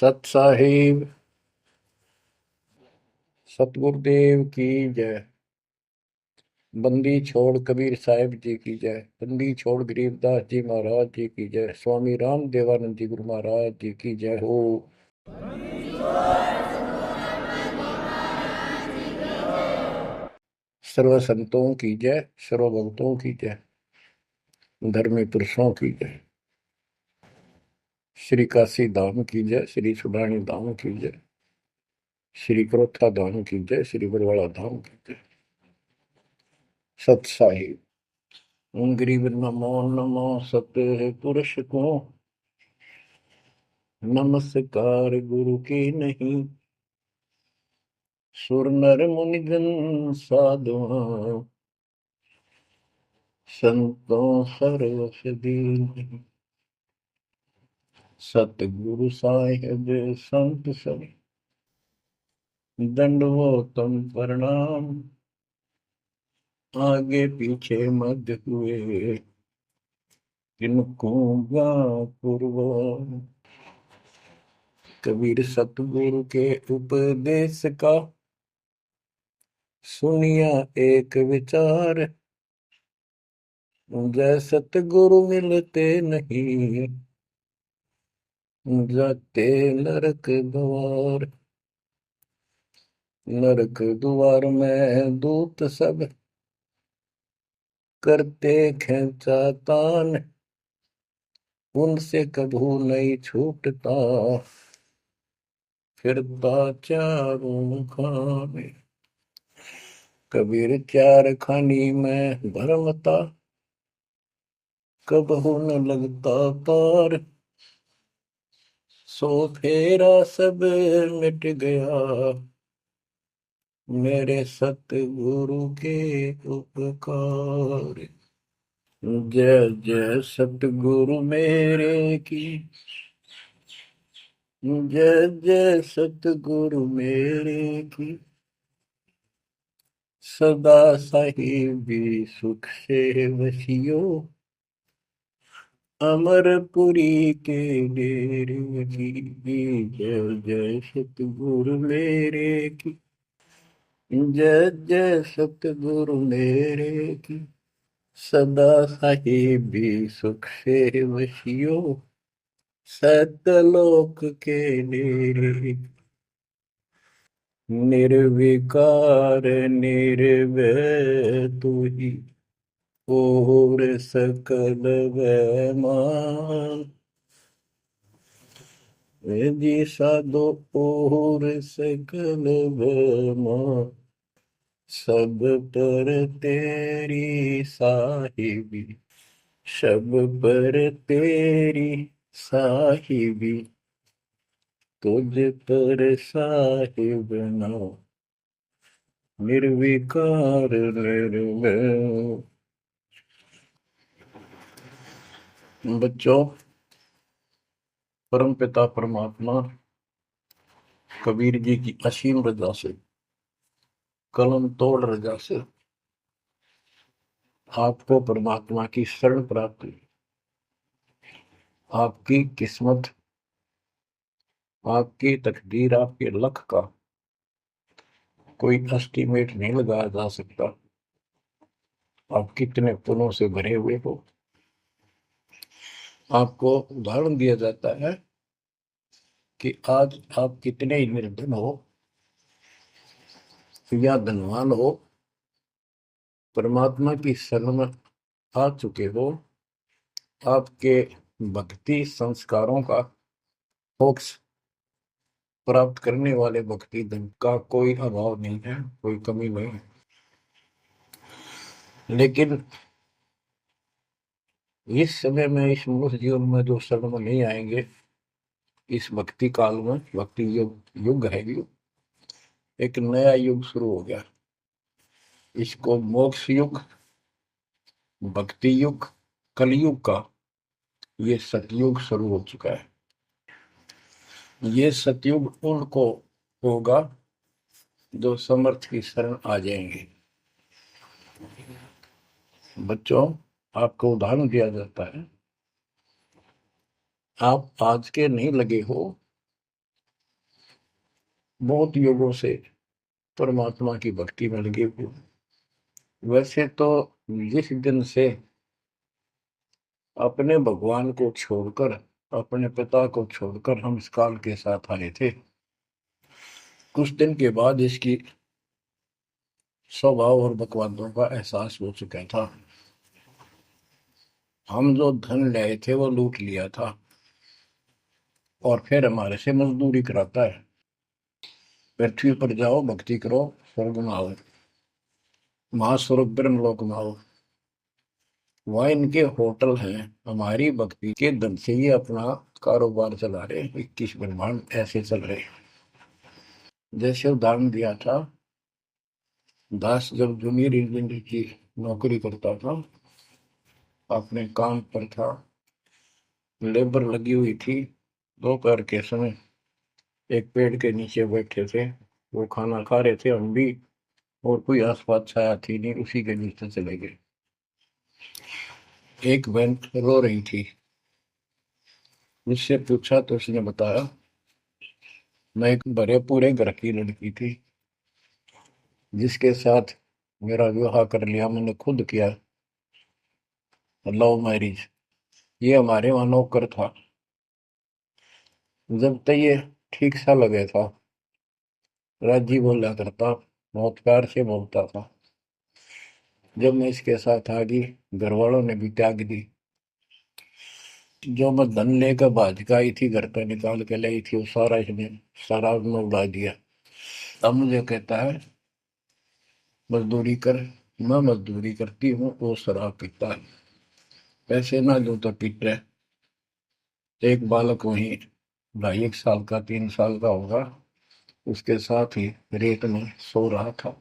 सत साहिब सतगुरुदेव की जय। बंदी छोड़ कबीर साहिब जी की जय। बंदी छोड़ गरीबदास जी महाराज जी की जय। स्वामी राम देवानंद जी गुरु महाराज जी की जय हो। सर्व संतों की जय, सर्व भक्तों की जय, धर्मी पुरुषों की जय। श्री काशी धाम की जय, श्री सुडानी धाम की जय, श्री क्रोथा धाम की जय, श्री बरवाड़ा धाम की जय। सत साहिब गरीब नमो नमो सत पुरुष को नमस्कार गुरु की नहीं। सुर नर मुनिगण साधुआ संतों सर्वस दीन। सतगुरु साहिब संत सब दंडवतम प्रणाम। आगे पीछे मध्य हुए किनको पूर्व। कबीर सतगुरु के उपदेश का सुनिया एक विचार। जय सतगुरु मिलते नहीं जाते नरक द्वार। नरक द्वार में दूत सब करते खेचातान। उनसे कभू नहीं छूटता फिरता चारों खाने। कबीर चार खानी में भरमता कबहू न लगता पार। सो फेरा सब मिट गया मेरे सतगुरु के उपकार। जय जय सतगुरु मेरे की जय जय सतगुरु मेरे की। सदा साहिबी सुख से वसियो अमरपुरी के डेरे की। जय जय सतगुरु मेरे की जय जय सतगुरु मेरे की। सदा साहिबी सुख से वसियो सतलोक के डेरे। निर्विकार निर्भय तू ही और सकल वैमान। वेदी साधो और सकल वैमान। सब पर तेरी साहिबी सब पर तेरी साहिबी। तुझ पर साहिब नाम निर्विकार निर्भय। बच्चों, परम पिता परमात्मा कबीर जी की असीम रजा से कलम तोड़ रजा से आपको परमात्मा की शरण प्राप्त हुई। आपकी किस्मत, आपकी तकदीर, आपके लक का कोई एस्टीमेट नहीं लगाया जा सकता। आप कितने पुण्यों से भरे हुए हो। आपको उदाहरण दिया जाता है कि आज आप कितने ही निर्धन हो या धनवान हो, परमात्मा की शरण में आ चुके हो। आपके भक्ति संस्कारों का मोक्ष प्राप्त करने वाले भक्ति धन का कोई अभाव नहीं है, कोई कमी नहीं है। लेकिन इस समय में, इस मनुष्य जीवन में जो शरण में नहीं आएंगे, इस भक्ति काल में, भक्ति युग है, एक नया युग शुरू हो गया। इसको मोक्ष युग, भक्ति युग, कलयुग का ये सतयुग शुरू हो चुका है। ये सतयुग उनको होगा जो समर्थ की शरण आ जाएंगे। बच्चों, आपको उदाहरण दिया जाता है, आप आज के नहीं लगे हो, बहुत युगों से परमात्मा की भक्ति में लगे हुए। वैसे तो जिस दिन से अपने भगवान को छोड़कर, अपने पिता को छोड़कर हम इस काल के साथ आए थे, कुछ दिन के बाद इसकी स्वभाव और बकवादों का एहसास हो चुका था। हम जो धन लाए थे वो लूट लिया था और फिर हमारे से मजदूरी कराता है। पृथ्वी पर जाओ, भक्ति करो, स्वर्ग में आओ, महास्वर्ग ब्रह्मलोक में आओ। वहाँ इनके होटल हैं, हमारी भक्ति के धन से ही अपना कारोबार चला रहे। 21 ब्रह्मांड ऐसे चल रहे। जैसे उदाहरण दिया था, दास जब जूनियर इंजीनियर की नौकरी करता था, अपने काम पर था, लेबर लगी हुई थी, दोपहर के समय एक पेड़ के नीचे बैठे थे, वो खाना खा रहे थे, हम भी, और कोई आसपास छाया थी नहीं, उसी के नीचे चले गए। एक बहन रो रही थी, मुझसे पूछा तो उसने बताया, मैं एक भरे पूरे घर की लड़की थी जिसके साथ मेरा विवाह कर लिया, मैंने खुद किया, लव मैरिज। ये हमारे वहां नौकर था। जब तक ये ठीक सा लगे था, राजी बोला करता, बहुत प्यार से बोलता था। जब मैं इसके साथ आ गई, घर वालों ने भी त्याग दी। जो मैं धन लेकर भाज का आई थी, घर पर निकाल के लाई थी, वो सारा इसने सारा उसने उड़ा दिया। अब मुझे कहता है मजदूरी कर। मैं मजदूरी करती हूँ, वो शराब पीता है। पैसे ना दूं तो पीट रहे। एक बालक वहीं 2.5 साल का, 3 साल का होगा, उसके साथ ही रेत में सो रहा था।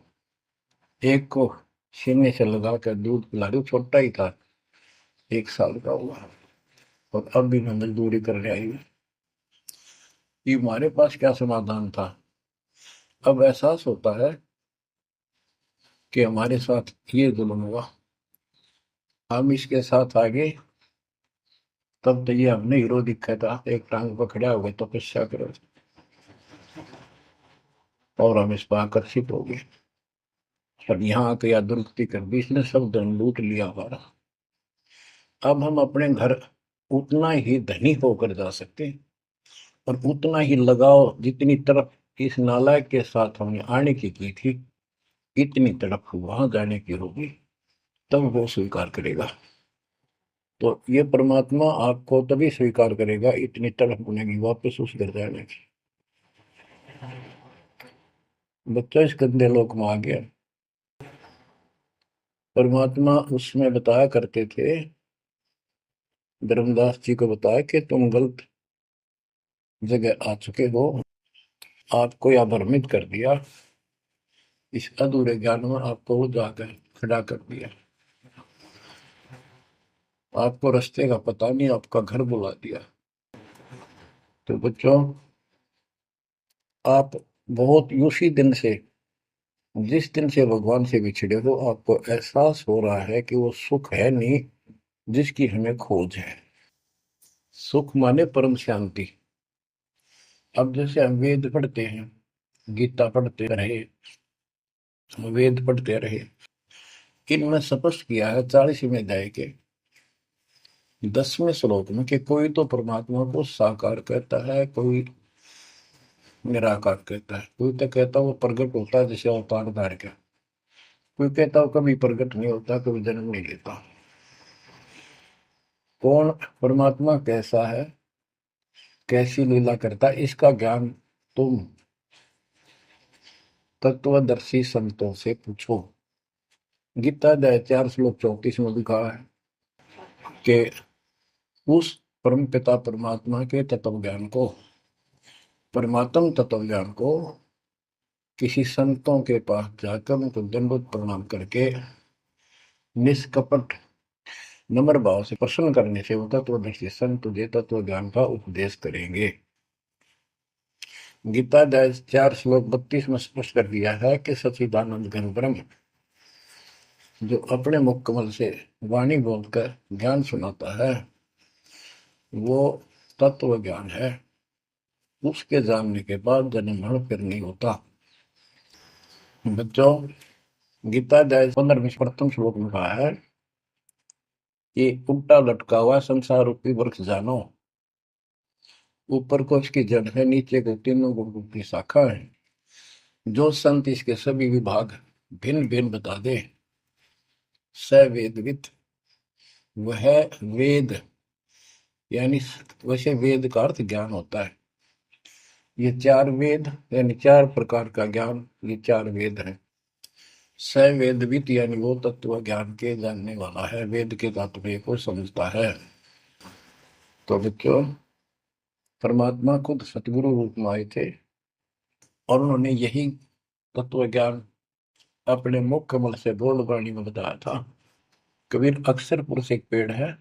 एक को सीने से लगा कर दूध पिला रही, छोटा ही था, 1 साल का हुआ, और अब भी मैं मजदूरी करने आई हूँ। ये हमारे पास क्या समाधान था? अब एहसास होता है कि हमारे साथ ये जुल्म हुआ, हम इसके साथ आगे। तब तो ये हमने हीरो दिखा था, एक टांग पकड़ा हुआ तपस्या करो, और हम इस पर आकर्षित हो गए। और यहाँ आके या दुरुक्ति कर दी, इसने सब धन लूट लिया हमारा। अब हम अपने घर उतना ही धनी होकर जा सकते हैं, और उतना ही लगाव जितनी तरफ इस नालायक के साथ हमने आने की थी, इतनी तरफ वहां जाने की होगी, तब वो स्वीकार करेगा। तो ये परमात्मा आपको तभी स्वीकार करेगा, इतनी तरफ बनेगी वापस उस घर जाने की। बच्चा इस गंदे लोक में आ गया। परमात्मा उसमें बताया करते थे, धर्मदास जी को बताया कि तुम गलत जगह आ चुके हो, आपको या भ्रमित कर दिया, इस अधूरे ज्ञान में आपको वो जाकर खड़ा कर दिया। आपको रास्ते का पता नहीं, आपका घर बुला दिया। तो बच्चों, आप बहुत उसी दिन से, जिस दिन से भगवान से बिछड़े हो, आपको एहसास हो रहा है कि वो सुख है नहीं जिसकी हमें खोज है। सुख माने परम शांति। अब जैसे हम वेद पढ़ते हैं, गीता पढ़ते रहे, वेद पढ़ते रहे, इनमें स्पष्ट किया है 40वें अध्याय के 10वें श्लोक में कि कोई तो परमात्मा को साकार कहता है, कोई निराकार कहता है, कोई तो कहता है वो प्रकट होता है जैसे अवतार धार का, कोई कहता है कभी प्रकट नहीं होता, कभी जन्म नहीं लेता। कौन परमात्मा कैसा है, कैसी लीला करता है, इसका ज्ञान तुम तत्वदर्शी संतों से पूछो। गीता अध्याय 4 श्लोक 34 में लिखा है कि उस परम पिता परमात्मा के तत्व ज्ञान को, परमात्म तत्व ज्ञान को किसी संतों के पास जाकर उनको दंडवत प्रणाम करके निष्कपट नम्र भाव से प्रसन्न करने से वो तत्वदर्शी संत तुझे तत्व ज्ञान का उपदेश करेंगे। गीता अध्याय 4 श्लोक 32 में स्पष्ट कर दिया है कि सच्चिदानंद घन ब्रह्म जो अपने मुख कमल से वाणी बोलकर ज्ञान सुनाता है, वो तत्व ज्ञान है। उसके जानने के बाद जन्म मरण फिर नहीं होता। बच्चों, गीता अध्याय 15 में प्रथम श्लोक में कहा है कि उल्टा लटका हुआ संसार रूपी वृक्ष जानो, ऊपर को इसकी जड़ है, नीचे को तीनों गुण की शाखा है। जो संत इसके सभी विभाग भिन्न भिन्न बता दे, स वेदविद, वह वेद, यानी वैसे वेद का अर्थ ज्ञान होता है। ये चार वेद यानी चार प्रकार का ज्ञान, ये चार वेद हैं। स वेदविद यानी वो तत्व ज्ञान के जानने वाला है, वेद के तात्पर्य को समझता है। तो बच्चों, परमात्मा खुद सतगुरु रूप में आए थे और उन्होंने यही तत्व ज्ञान अपने मुख कमल से बोल वाणी में बताया था। कबीर अक्षर पुरुष एक पेड़ है,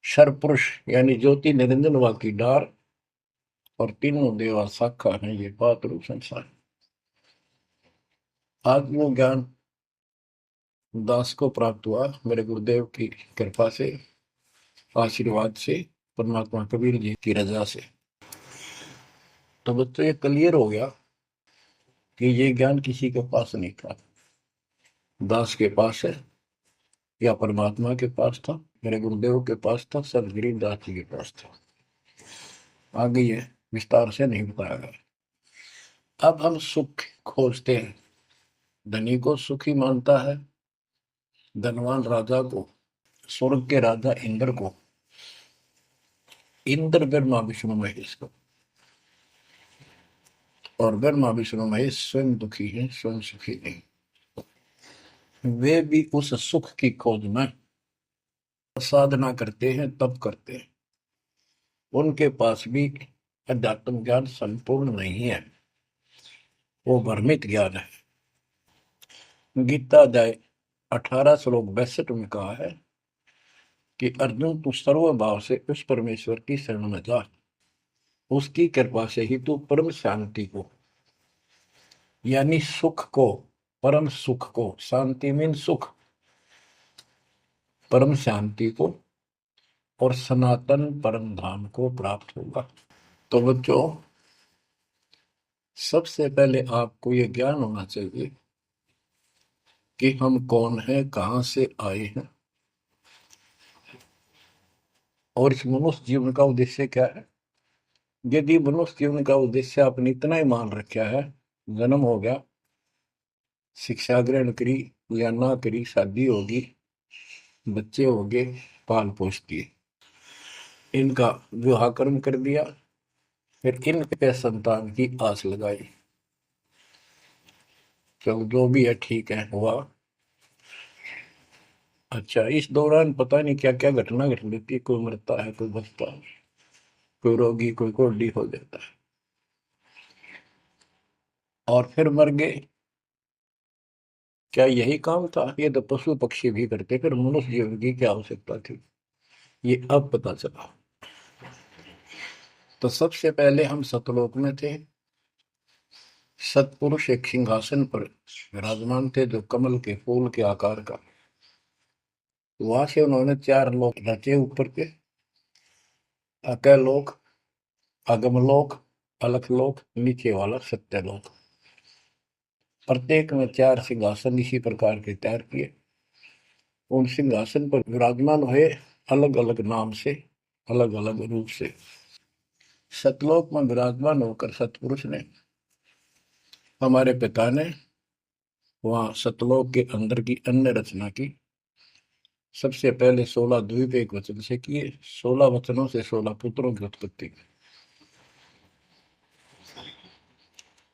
शर पुरुष यानी ज्योति निरंजन वा की डार, और तीनों देवा शाखा है, ये बात रूप संसार। आज वो ज्ञान दास को प्राप्त हुआ मेरे गुरुदेव की कृपा से, आशीर्वाद से, परमात्मा कबीर जी की रजा से। तो बच्चों, ये क्लियर हो गया कि ये ज्ञान किसी के पास नहीं था, दास के पास है या परमात्मा के पास था, मेरे गुरुदेव के पास था, सदगिरी दास जी के पास था। आगे ये विस्तार से नहीं बताया गया। अब हम सुख खोजते हैं। धनी को सुखी मानता है, धनवान राजा को, स्वर्ग के राजा इंद्र को, इंद्र ब्रह्मा विष्णु महेश को, और ब्रह्मा विष्णु महेश स्वयं दुखी है, स्वयं सुखी नहीं। वे भी उस सुख की खोज में साधना करते हैं, तप करते हैं। उनके पास भी अध्यात्म ज्ञान संपूर्ण नहीं है, वो भ्रमित ज्ञान है। गीता अध्याय 18 श्लोक 62 में कहा है कि अर्जुन, तू सर्व भाव से उस परमेश्वर की शरण में जा, उसकी कृपा से ही तू परम शांति को, यानी सुख को, परम सुख को, शांति मीन सुख, परम शांति को और सनातन परम धाम को प्राप्त होगा। तो बच्चों, सबसे पहले आपको यह ज्ञान होना चाहिए कि हम कौन हैं, कहां से आए हैं, और इस मनुष्य जीवन का उद्देश्य क्या है। यदि मनुष्य जीवन का उद्देश्य आपने इतना ही मान रखा है, जन्म हो गया, शिक्षा ग्रहण करी या ना करी, शादी होगी, बच्चे हो गए, पाल पोस दिए, इनका विवाह कर्म कर दिया, फिर इनके संतान की आस लगाई, चलो जो भी है ठीक है, हुआ। अच्छा, इस दौरान पता नहीं क्या क्या घटना घट लेती है, कोई मरता है, कोई बचता है, कोई रोगी, कोई कोल्डी हो जाता है, और फिर मर गए। क्या यही काम था? ये तो पशु पक्षी भी करते, फिर मनुष्य जीवन की क्या आवश्यकता थी, ये अब पता चला। तो सबसे पहले हम सतलोक में थे, सतपुरुष एक सिंहासन पर विराजमान थे जो कमल के फूल के आकार का। वहां से उन्होंने चार लोक रचे ऊपर के, अकलोक, अगमलोक, अलखलोक, नीचे वाला सत्यलोक। प्रत्येक में चार सिंहासन इसी प्रकार के तैयार किए। उन सिंहासन पर विराजमान हुए अलग अलग नाम से, अलग अलग रूप से। सतलोक में विराजमान होकर सतपुरुष ने, हमारे पिता ने, वहां सतलोक के अंदर की अन्य रचना की। सबसे पहले 16 द्वीप एक वचन से किए, 16 वचनों से 16 पुत्रों की उत्पत्ति की।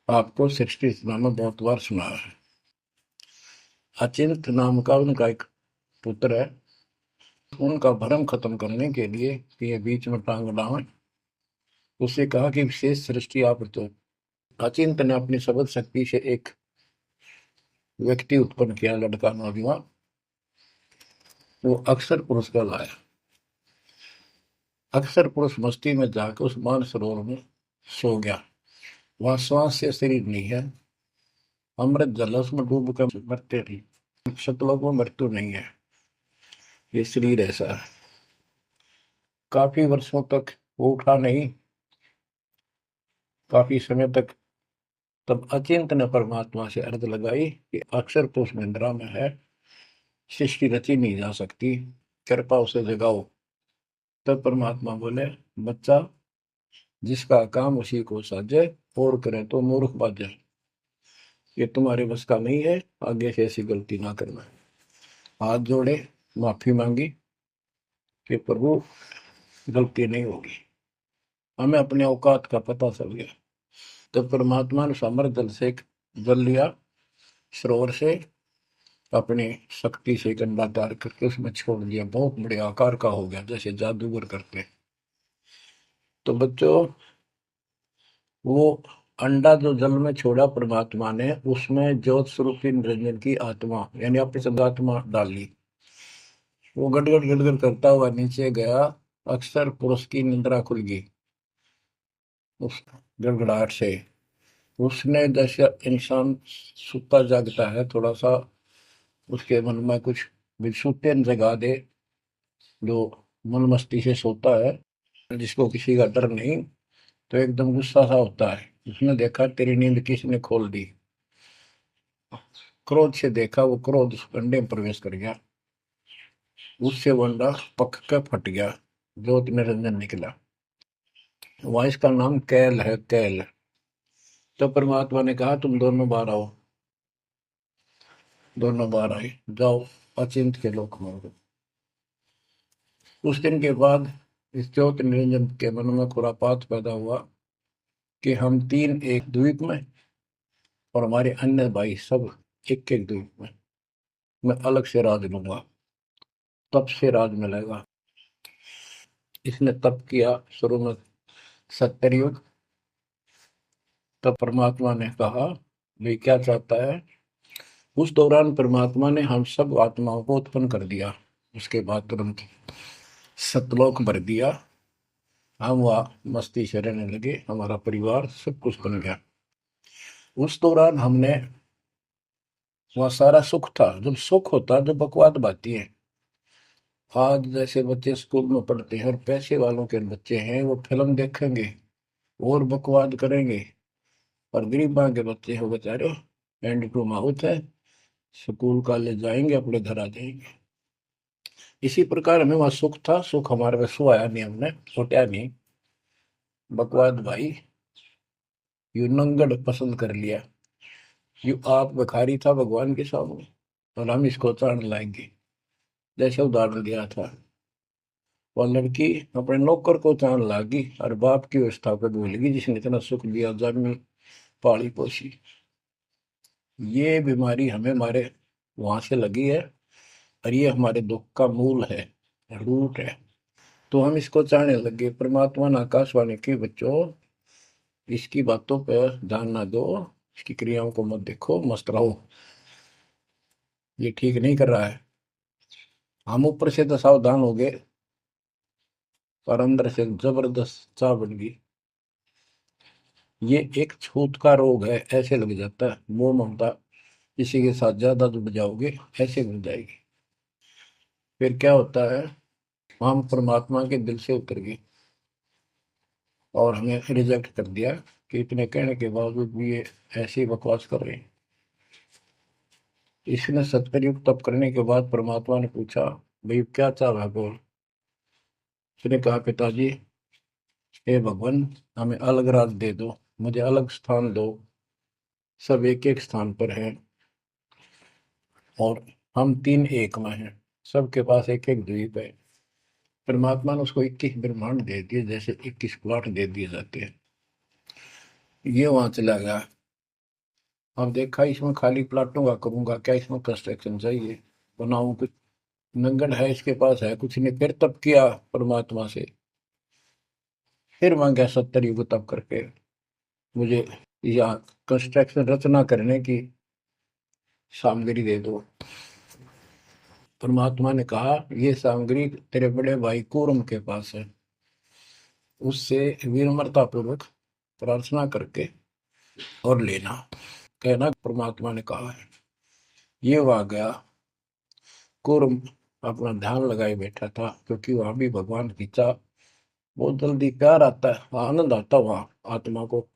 आपको सृष्टि में बहुत बार सुना है। अचिंत नाम का उनका एक पुत्र है, उनका भ्रम खत्म करने के लिए ये बीच में टांग डालें, उसे कहा कि विशेष सृष्टि आप तो। अचिंत ने अपनी शब्द शक्ति से एक व्यक्ति उत्पन्न किया, लड़का नौजवान, वो अक्षर पुरुष का लाया। अक्षर पुरुष मस्ती में जाकर उस मान सरोवर में सो गया। वहां श्वास से शरीर नहीं है, अमृत जल उसमें डूब कर मरते नहीं, सतलोक में मृत्यु नहीं है, ये शरीर ऐसा है। काफी वर्षों तक वो उठा नहीं, काफी समय तक। तब अचिंत ने परमात्मा से अर्ज लगाई कि अक्षर तो उस निद्रा में है, सृष्टि रची नहीं जा सकती, कृपा उसे जगाओ। तब परमात्मा बोले, बच्चा, जिसका काम उसी को साजे, और करे तो मूर्ख बाजे। ये तुम्हारे बस का नहीं है, आगे से ऐसी गलती ना करना। हाथ जोड़े, माफी मांगी कि प्रभु गलती नहीं होगी, हमें अपने औकात का पता चल गया। तब परमात्मा ने समर जल से जल लिया, सरोवर से, अपनी शक्ति से गंदा तैयार करके उसमें छोड़ दिया। बहुत बड़े आकार का हो गया, जैसे जादूगर करते। तो बच्चों, वो अंडा जो जल में छोड़ा परमात्मा ने, उसमें ज्योत स्वरूपी निरंजन की आत्मा यानी अपनी संगात्मा डाली। वो गड़गड़ गड़गड़ करता हुआ नीचे गया। अक्सर पुरुष की निद्रा खुल गई उस गड़गड़ाहट से। उसने, जैसे इंसान सुता जागता है, थोड़ा सा उसके मन में कुछ विक्षुप्त जगा दे, जो मन मस्ती से सोता है, जिसको किसी का डर नहीं, तो एकदम गुस्सा सा होता है। उसने देखा तेरी नींद किसने खोल दी। क्रोध से देखा, वो क्रोध उस अंडे में प्रवेश कर गया। उससे वो अंडा पक कर फट गया, ज्योत निरंजन निकला। वहां इसका नाम कैल है, कैल। तो परमात्मा ने कहा, तुम दोनों बाहर आओ। दोनों बाहर आए, जाओ अचिंत के लोक में। उस दिन के बाद इस ज्योति निरंजन के मन में खुरापात पैदा हुआ कि हम तीन एक द्वीप में, और हमारे अन्य भाई सब एक एक द्वीप में। मैं अलग से राज लूंगा, तप से राज मिलेगा। इसने तप किया शुरू में, सत्तर युग। तब परमात्मा ने कहा, भाई क्या चाहता है। उस दौरान परमात्मा ने हम सब आत्माओं को उत्पन्न कर दिया। उसके बाद तुरंत सतलोक भर दिया। हम वहाँ मस्ती से रहने लगे, हमारा परिवार सब कुछ बन गया। उस दौरान हमने, वहाँ सारा सुख था। जब सुख होता जब बकवाद बाती है। आज जैसे बच्चे स्कूल में पढ़ते हैं और पैसे वालों के बच्चे हैं, वो फिल्म देखेंगे और बकवाद करेंगे। और गरीबां के बच्चे हो बेचारे, एंड टू माउथ है, स्कूल कॉलेज जाएंगे, अपने घर आ जाएंगे। इसी प्रकार हमें वहाँ सुख था। सुख हमारे में सोया नहीं, हमने छोटा नहीं। बकवाद भाई, यू नंगड़ पसंद कर लिया। यू आप भिखारी था भगवान के सामने, और हम इसको चाण लाएंगे। जैसे उदाहरण दिया था, वह लड़की अपने नौकर को चाण लागी और बाप की व्यवस्था को भूलेगी, जिसने इतना सुख दिया, जन्मी पाली पोसी। ये बीमारी हमें हमारे वहां से लगी है, और ये हमारे दुख का मूल है, रूट है। तो हम इसको चाहने लगे। परमात्मा ने आकाशवाणी की, बच्चों इसकी बातों पर ध्यान ना दो, इसकी क्रियाओं को मत देखो, मस्त रहो, ये ठीक नहीं कर रहा है। हम ऊपर से तो सावधान हो गए, और अंदर से जबरदस्त चाह बन गई। ये एक छूत का रोग है, ऐसे लग जाता है। मोह ममता किसी के साथ ज्यादा जुड़ जाओगे, ऐसे बन जाएगी। फिर क्या होता है, हम परमात्मा के दिल से उतर गए, और हमें रिजेक्ट कर दिया कि इतने कहने के बावजूद भी ये ऐसी बकवास कर रहे हैं। इसने सत्कर्युग तप करने के बाद परमात्मा ने पूछा, भाई क्या चाह रहा है, बोल। उसने कहा, पिताजी, हे भगवान, हमें अलग राज दे दो, मुझे अलग स्थान दो। सब एक एक स्थान पर हैं, और हम तीन एक में हैं। सबके पास एक एक द्वीप है। परमात्मा ने उसको 21 ब्रह्मांड दे दिए, जैसे 21 प्लॉट दे दिए जाते हैं। ये वहां चला गया। अब देखा, इसमें खाली प्लाटों का करूंगा क्या, इसमें कंस्ट्रक्शन चाहिए, बनाऊं कुछ। नंगन है, इसके पास है कुछ नहीं। फिर तब किया परमात्मा से, फिर मांगा 70 युग तप करके, मुझे यहाँ कंस्ट्रक्शन रचना करने की सामग्री दे दो। परमात्मा ने कहा, ये सामग्री तेरे बड़े भाई कूर्म के पास है, उससे विनम्रता पूर्वक प्रार्थना करके और लेना, कहना परमात्मा ने कहा है। ये वहां गया। कूर्म अपना ध्यान लगाए बैठा था, क्योंकि वहां भी भगवान की चाह, बहुत जल्दी प्यार आता है, आनंद आता है वहां आत्मा को।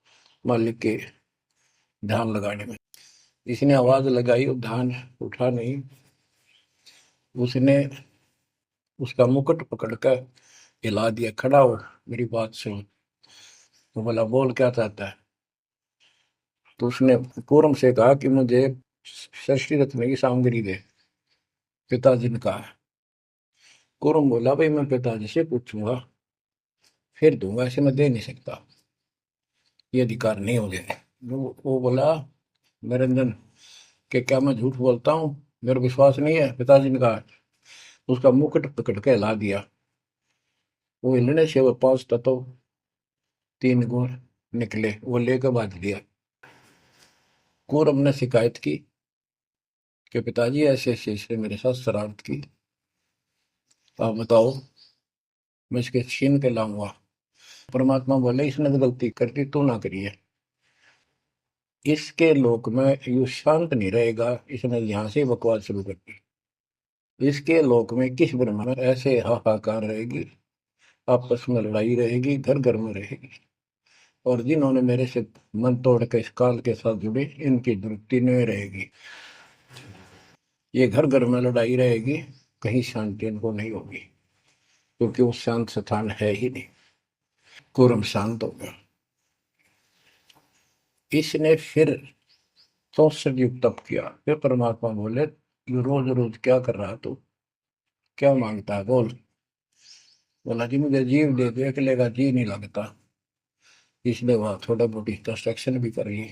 मालिक के ध्यान लगाने में। इसने आवाज लगाई और ध्यान उठा नहीं। उसने उसका मुकुट पकड़ कर हिला दिया, खड़ा हो मेरी बात सुन। तो बोला बोल क्या चाहता है। तो उसने पूरम से कहा कि मुझे षष्ठी रत्न की सामग्री दे, पिताजी ने कहा। पूरम बोला भाई मैं पिताजी से पूछूंगा फिर दूंगा, ऐसे मैं दे नहीं सकता, ये अधिकार नहीं हो गया। वो बोला निरंजन कि क्या मैं झूठ बोलता हूँ, मेरा विश्वास नहीं है। पिताजी ने कहा। उसका मुकुट पकड़ के हिला दिया। वो हिलने से वो 5 तत्व 3 गुण निकले, वो लेकर बांध दिया। कौरव ने शिकायत की कि पिताजी ऐसे ऐसे इसने मेरे साथ शरारत की, आप बताओ मैं इसके छीन के लाऊंगा। परमात्मा बोले इसने तो गलती कर दी, तू ना करिए। इसके लोक में यू शांत नहीं रहेगा, इसने यहां से बकवास शुरू कर दी। इसके लोक में किस ब्रह्म में ऐसे हाहाकार रहेगी, आपस में लड़ाई रहेगी, घर घर में रहेगी। और जिन्होंने मेरे से मन तोड़ के इस काल के साथ जुड़े, इनकी दुरुक्ति नहीं रहेगी। ये घर घर में लड़ाई रहेगी, कहीं शांति इनको नहीं होगी, क्योंकि वो शांत स्थान है ही नहीं। कुरम शांत हो गया। इसने फिर 64 युग तप किया। फिर परमात्मा बोले ये रोज रोज क्या कर रहा तू, क्या मांगता है बोल। बोला जी मुझे जीव दे दे, अकेले का जी नहीं लगता। इसलिए वहां थोड़ा मोटी कंस्ट्रक्शन भी करी।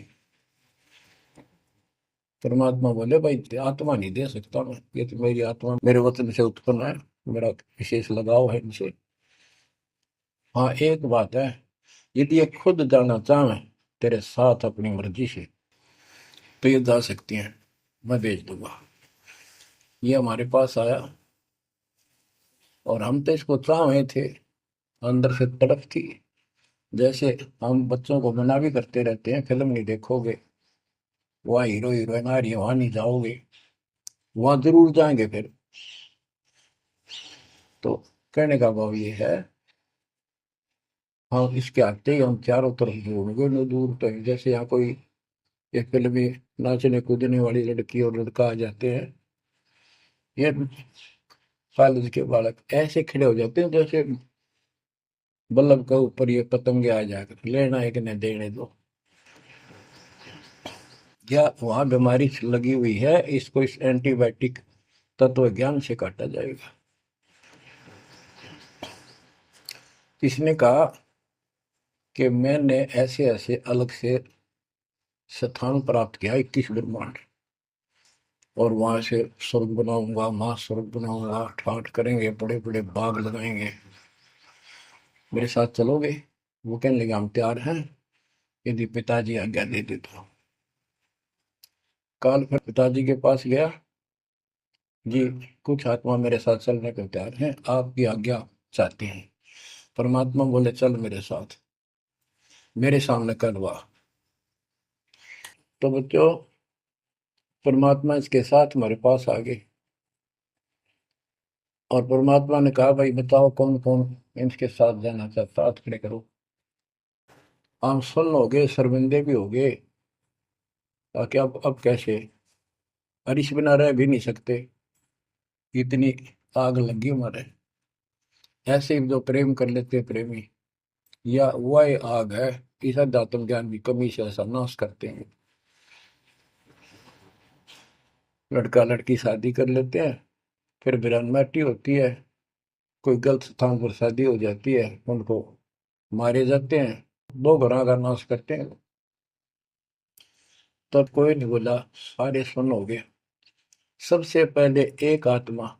परमात्मा बोले भाई आत्मा नहीं दे सकता मैं, ये तो मेरी आत्मा मेरे वतन से उत्पन्न है, मेरा विशेष लगाव है इनसे। हाँ एक बात है, यदि ये खुद जाना चाहे तेरे साथ अपनी मर्जी से तो ये जा सकती हैं, मैं भेज दूंगा। ये हमारे पास आया और हम तो इसको चाहे थे, अंदर से तड़प थी। जैसे हम बच्चों को मना भी करते रहते हैं, फिल्म नहीं देखोगे, वहाँ हीरो हीरोइन आ रही है वहां नहीं जाओगे, वहां जरूर जाएंगे फिर। तो कहने का भाव ये है, हाँ इसके आते ही हम चारों तरफ ढूंढोगे न दूर तक। जैसे यहाँ कोई एक फिल्म में नाचने कूदने वाली लड़की और लड़का आ जाते हैं, ये कॉलेज के बालक ऐसे खड़े हो जाते हैं जैसे बल्लभ के ऊपर ये पतंगे आ जाकर लेना है कि नहीं देने दो। या वहां बीमारी लगी हुई है, इसको इस एंटीबायोटिक तत्व ज्ञान से काटा जाएगा। इसने कहा कि मैंने ऐसे ऐसे अलग से स्थान प्राप्त किया 21 ब्रह्मांड, और वहां से स्वर्ग बनाऊंगा, महास्वर्ग बनाऊंगा, ठाट करेंगे, बड़े बड़े बाग लगाएंगे, मेरे साथ चलोगे। वो कहने लगे हम तैयार हैं, यदि पिताजी आज्ञा दे दे तो। काल फिर पिताजी के पास गया, जी कुछ आत्मा मेरे साथ चलने को तैयार हैं, आपकी आज्ञा चाहते हैं। परमात्मा बोले चल मेरे साथ, मेरे सामने करवा। तो बच्चों परमात्मा इसके साथ हमारे पास आ गए, और परमात्मा ने कहा भाई बताओ कौन कौन इनके साथ जाना चाहता, हाथ खड़े करो। आम सुन्न हो गए, शर्मिंदे भी हो गए, ताकि अब कैसे, अरिश बिना रह भी नहीं सकते, इतनी आग लगी हमारे। ऐसे ही जो प्रेम कर लेते हैं प्रेमी, या वह आग है, इस अध्यात्म ज्ञान की कमी से ऐसा नाश करते हैं। लड़का लड़की शादी कर लेते हैं, फिर वीरानमाटी होती है, कोई गलत स्थान पर शादी हो जाती है, उनको मारे जाते हैं, 2 घरों का नाश करते हैं। तब कोई नहीं बोला, सारे सुन हो गए। सबसे पहले एक आत्मा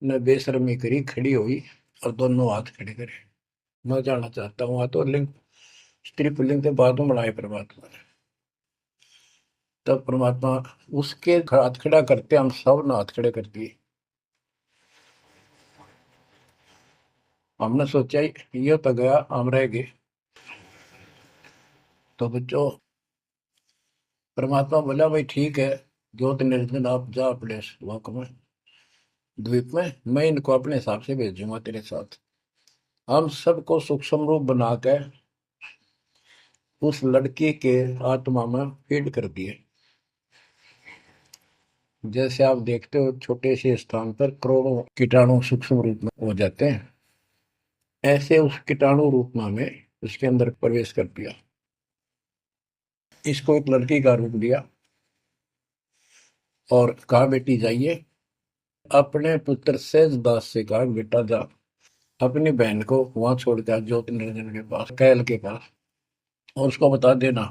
ने बेशर्मी करी, खड़ी हुई और दोनों हाथ खड़े करे, मैं जाना चाहता हूँ। हाथ और लिंग स्त्री पुल्लिंग के बाद में बनाए परमात्मा ने। तब परमात्मा उसके हाथ खड़ा करते हम सब ने हाथ खड़े कर दिए। हमने सोचा ये तो गया, हम रह गए। तो बच्चों परमात्मा बोला भाई ठीक है, ज्योत निरंजन आप जा अपने लोक में, द्वीप में, मैं इनको अपने हिसाब से भेजूंगा तेरे साथ। हम सबको सूक्ष्म रूप बना के उस लड़की के आत्मा में फीड कर दिए। जैसे आप देखते हो छोटे से स्थान पर करोड़ों कीटाणु सूक्ष्म रूप में हो जाते हैं, ऐसे उस कीटाणु रूप में उसके अंदर प्रवेश कर दिया। इसको एक लड़की का रूप दिया और कहा बेटी जाइए, अपने पुत्र सहजदास से कहा बेटा जा अपनी बहन को वहां छोड़ के ज्योति निरंजन के पास, कैल के पास, और उसको बता देना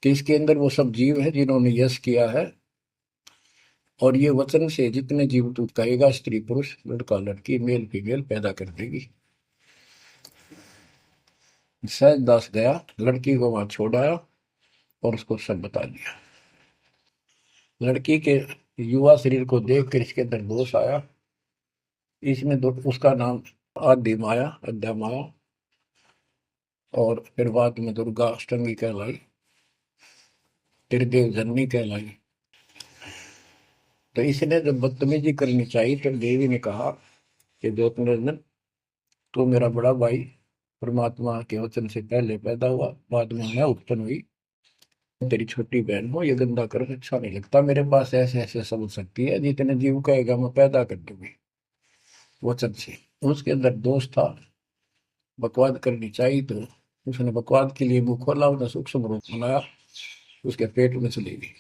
कि इसके अंदर वो सब जीव है जिन्होंने यश किया है, और ये वचन से जितने जीव तू कहेगा स्त्री पुरुष लड़का लड़की मेल फीमेल पैदा कर देगी। सहजदास गया, लड़की को वहां छोड़ आया और उसको सब बता दिया। लड़की के युवा शरीर को देख कर इसके अंदर दोष आया। इसमें उसका नाम आदि माया, अद्या माया, और फिर बाद में दुर्गा अष्टमी कहलाई, त्रिदेव जननी कहलाई। तो इसने जब बदतमीजी करनी चाहिए तो देवी ने कहा कि ज्योतिर्नंदन तू मेरा बड़ा भाई, परमात्मा के वचन से पहले पैदा हुआ, बाद में मैं उत्पन्न हुई, तेरी छोटी बहन हो, ये गंदा कर अच्छा नहीं लगता, मेरे पास ऐसे ऐसे समझ सकती है, जितने जीव कहेगा मैं पैदा कर दूंगी वचन से। उसके अंदर दोष था, बकवाद करनी चाहिए तो उसने बकवाद के लिए मुंह खोला, उसने सूक्ष्म रूप बनाया, उसके पेट में चली गई।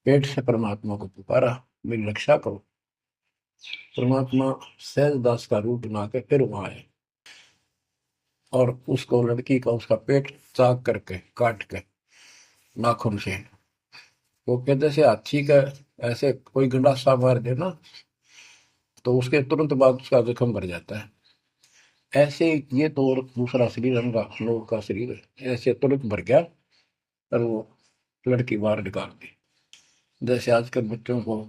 पेट से परमात्मा को पुकारा, मेरी रक्षा करो। परमात्मा सहजदास का रूप बना के फिर वहां आए और उसको लड़की का उसका पेट चाक करके काट के नाखून से, वो कहते से हाथी का ऐसे कोई गंडासा मार देना तो उसके तुरंत बाद उसका जख्म भर जाता है, ऐसे ये तो और दूसरा शरीर अंगा लोग का शरीर ऐसे तुरंत भर गया और वो लड़की बाहर निकाल दी। जैसे आजकल बच्चों को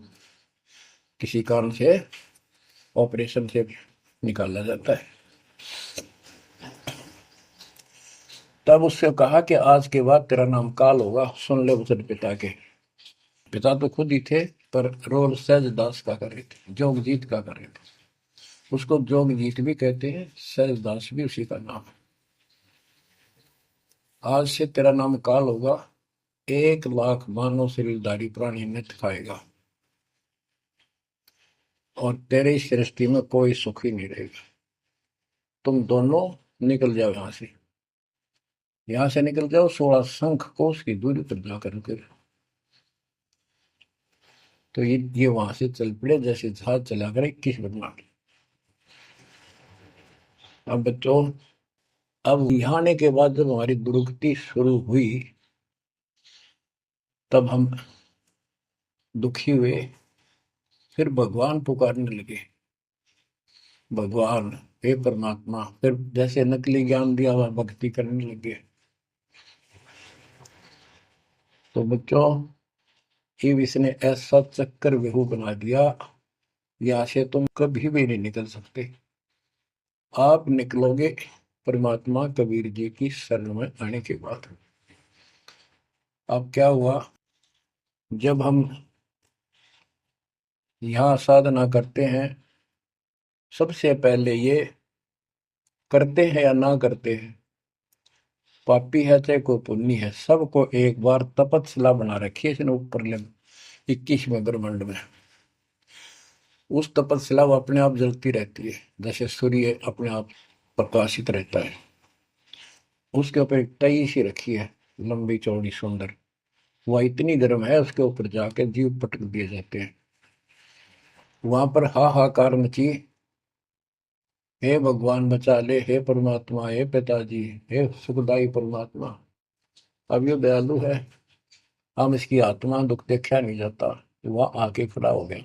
किसी कारण से ऑपरेशन से निकाला जाता है। तब उससे कहा कि आज के बाद तेरा नाम काल होगा, सुन ले वचन पिता के। पिता तो खुद ही थे पर रोल सहजदास का कर रहे थे, जोगजीत का कर रहे थे। उसको जोगजीत भी कहते हैं, सहजदास भी उसी का नाम है। आज से तेरा नाम काल होगा, 1,00,000 मानव शरीरधारी प्राणी नित्य खाएगा और तेरे इस सृष्टि में कोई सुख ही नहीं रहेगा। तुम दोनों निकल जाओ यहां से निकल जाओ 16 शंख कोस की दूरी पर जाकर के। तो ये वहां से चल पड़े जैसे जहाज चला कर 21 ब्रह्मांड। अब बच्चों, अब यहाँ आने के बाद जब हमारी दुर्गति शुरू हुई तब हम दुखी हुए, फिर भगवान पुकारने लगे, भगवान हे परमात्मा, फिर जैसे नकली ज्ञान दिया हुआ भक्ति करने लगे। तो बच्चों, शिव इसने ऐसा चक्कर व्यू बना दिया, यहाँ से तुम कभी भी नहीं निकल सकते। आप निकलोगे परमात्मा कबीर जी की शरण में आने के बाद। अब क्या हुआ, जब हम यहाँ साधना करते हैं, सबसे पहले ये करते हैं या ना करते हैं, पापी है चाहे कोई पुण्य है, सबको एक बार तपस्या बना रखी है इसने ऊपर 21वें ब्रह्मांड में। उस तपस्या वो अपने आप जलती रहती है, जैसे सूर्य अपने आप प्रकाशित रहता है। उसके ऊपर एक तई सी रखी है, लंबी चौड़ी सुंदर, वह इतनी गर्म है उसके ऊपर जाके जीव पटक दिए जाते हैं। वहां पर हाहाकार मची, हे भगवान बचा ले, हे परमात्मा, हे पिताजी, हे सुखदाई परमात्मा। अब ये दयालु है, हम इसकी आत्मा दुख देखा नहीं जाता, वह आके खड़ा हो गया।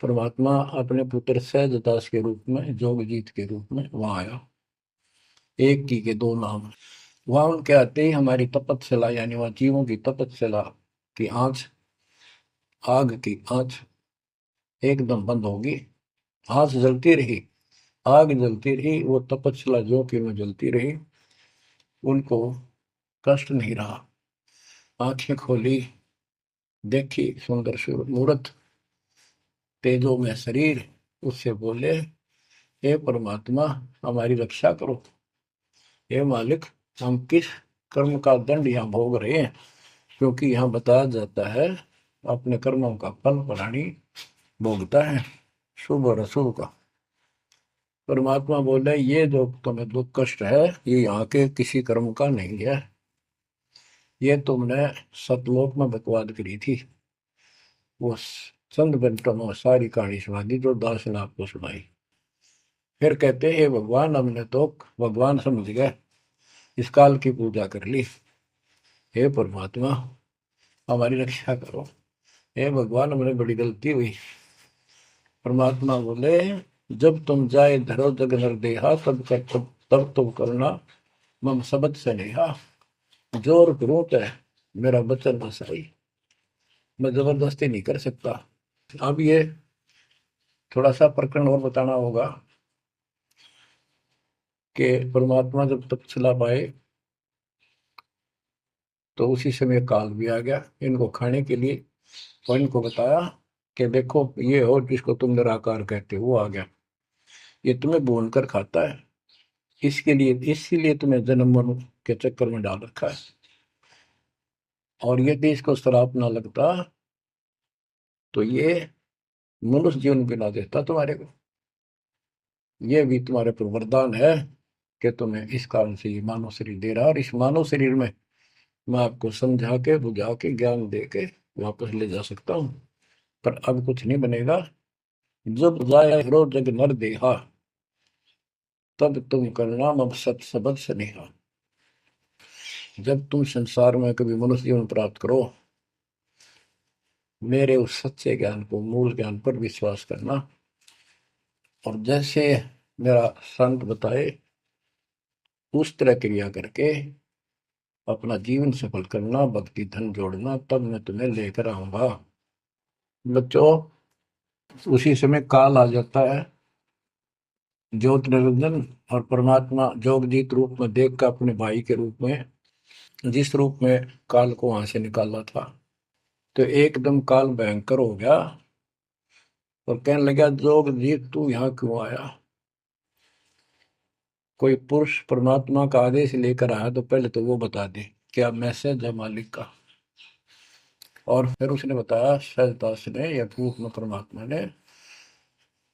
परमात्मा अपने पुत्र सहजदास के रूप में, जोगजीत के रूप में वहां आया। एक की के दो नाम। वहां उनके आते ही हमारी तपस्या, यानी वह जीवों की तपस्या की आंच, आग की आंच एकदम बंद होगी। आंच जलती रही, आग जलती रही, वो तपस्या जो कि में जलती रही, उनको कष्ट नहीं रहा। आंखें खोली, देखी सुंदर मूर्त, तेजो में शरीर, उससे बोले हे परमात्मा हमारी रक्षा करो, हे मालिक, हम किस कर्म का दंड यहाँ भोग रहे हैं, क्योंकि यहाँ बताया जाता है अपने कर्मों का फल प्राणी भोगता है, शुभ और अशुभ का। परमात्मा बोले ये जो तुम्हें दुख कष्ट है ये यहाँ के किसी कर्म का नहीं है, ये तुमने सतलोक में बकवाद करी थी। वो चंद मिनटों में सारी कहानी सुना दी जो दास ने आपको सुनाई। फिर कहते हे भगवान, हमने तो भगवान समझ गए, इस काल की पूजा कर ली, हे परमात्मा हमारी रक्षा करो, हे भगवान हमने बड़ी गलती हुई। परमात्मा बोले जब तुम जाए धरो जग नर देहा तब तुम करना मम सबद से नेहा, जोर करूं तो मेरा बचन न सही, मैं जबरदस्ती नहीं कर सकता। अब ये थोड़ा सा प्रकरण और बताना होगा कि परमात्मा जब तपस्या पाए तो उसी समय काल भी आ गया इनको खाने के लिए, और इनको बताया कि देखो ये हो जिसको तुम निराकार कहते हो वो आ गया, ये तुम्हें भून कर खाता है, इसके लिए इसीलिए तुम्हें जन्म मरण के चक्कर में डाल रखा है, और यदि इसको श्राप ना लगता तो ये मनुष्य जीवन भी ना देता तुम्हारे को। ये भी तुम्हारे पर वरदान है कि तुम्हें इस कारण से ये मानव शरीर दे रहा है, और इस मानव शरीर में मैं आपको समझा के बुझा के ज्ञान दे के वापस ले जा सकता हूँ, पर अब कुछ नहीं बनेगा। जब जाए रो जग नर देहा तब तुम करना मम सत सबद स्नेहा। जब तुम संसार में कभी मनुष्य जीवन प्राप्त करो, मेरे उस सच्चे ज्ञान को, मूल ज्ञान पर विश्वास करना, और जैसे मेरा संत बताए उस तरह क्रिया करके अपना जीवन सफल करना, भक्ति धन जोड़ना, तब मैं तुम्हें लेकर आऊंगा। बच्चों उसी समय काल आ जाता है, ज्योत निरंजन और परमात्मा जोगजीत रूप में देख कर अपने भाई के रूप में, जिस रूप में काल को वहां से निकाला था, तो एकदम काल भयंकर हो गया और कहने लगा जोगजीत तू यहाँ क्यों आया। कोई पुरुष परमात्मा का आदेश लेकर आया तो पहले तो वो बता दे क्या मैसेज है मालिक का। और फिर उसने बताया सहजदास ने या रूप में परमात्मा ने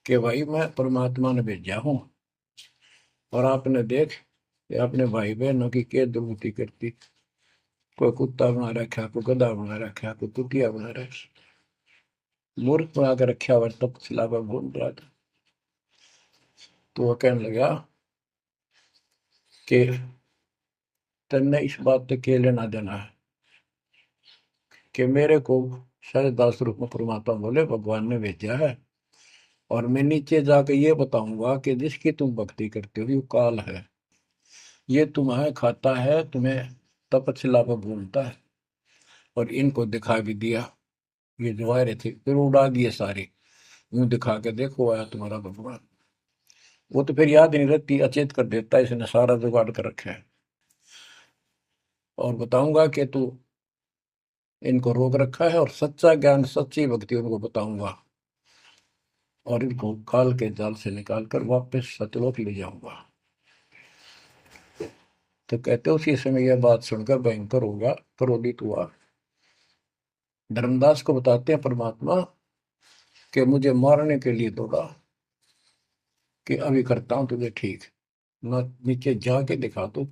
कि भाई मैं परमात्मा ने भेजा हूं, और आपने देख अपने भाई बहनों की क्या दुर्गति करती, कोई कुत्ता बना रखा, कोई गधा बना रखा, कोई कुतिया बना रखा, मूर्ख बना कर रखा हुआ, तब सिलावा घूम रहा था। तो वह कहने लगा कि तेने इस बात से क्या लेना देना है कि मेरे को सहजदास रूप में परमात्मा बोले भगवान ने भेजा है, और मैं नीचे जाकर ये बताऊंगा कि जिसकी तुम भक्ति करते हो ये काल है, ये तुम्हें खाता है, तुम्हें तपस्या पर भूलता है। और इनको दिखा भी दिया, ये जो आ रहे थे फिर उड़ा दिए सारे, यूं दिखा के देखो आया तुम्हारा भगवान। वो तो फिर याद नहीं रहती, अचेत कर देता है, इसने सारा जुगाड़ कर रखा है। और बताऊंगा कि तू इनको रोक रखा है, और सच्चा ज्ञान सच्ची भक्ति उनको बताऊंगा, और इनको काल के जाल से निकाल कर वापस सतलोक ले जाऊंगा। तो कहते उसी समय यह बात सुनकर भयंकर होगा, क्रोधित हुआ। धर्मदास को बताते हैं परमात्मा कि मुझे मारने के लिए दौड़ा, कि अभी करता हूं तुझे ठीक, न नीचे जाके दिखा दो।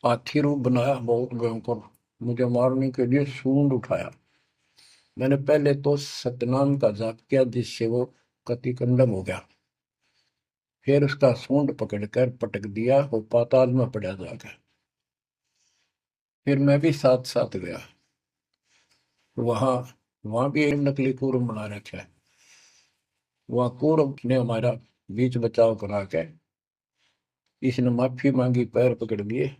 हाथी रूप बनाया बहुत भयंकर, मुझे मारने के लिए सूंड उठाया। मैंने पहले तो सतनाम का जाप किया जिससे वो कति कंडम हो गया, फिर उसका सूंड पकड़कर पटक दिया, वो पाताल में पड़ा जाकर। फिर मैं भी साथ साथ गया, वहां वहां भी एक नकली कूर्म बना रखा है, वहां कूर्म ने हमारा बीच बचाव करा के इसने माफी मांगी, पैर पकड़ लिए,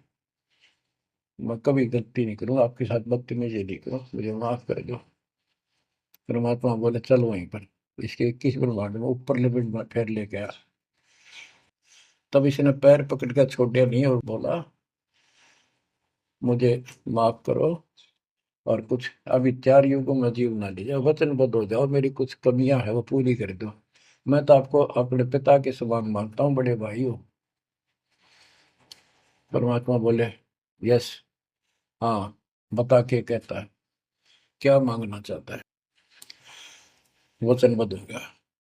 मैं कभी गलती नहीं करूँ आपके साथ, बदतमीजी नहीं करूँ, मुझे माफ कर दो। परमात्मा बोले चल वहीं पर इसके 21 ब्रह्मांड में ऊपर लिमिट में फिर लेके आया। तब इसने पैर पकड़ कर छोड़े नहीं और बोला मुझे माफ करो, और कुछ अभी 4 युगों में जीव ना लीजिए, वचनबद्ध हो जाओ, मेरी कुछ कमियां है वो पूरी कर दो, मैं तो आपको अपने पिता के समान मानता हूँ, बड़े भाई हो। परमात्मा बोले यस, हाँ, बता के कहता है क्या मांगना चाहता है। वचनबद्ध हो गया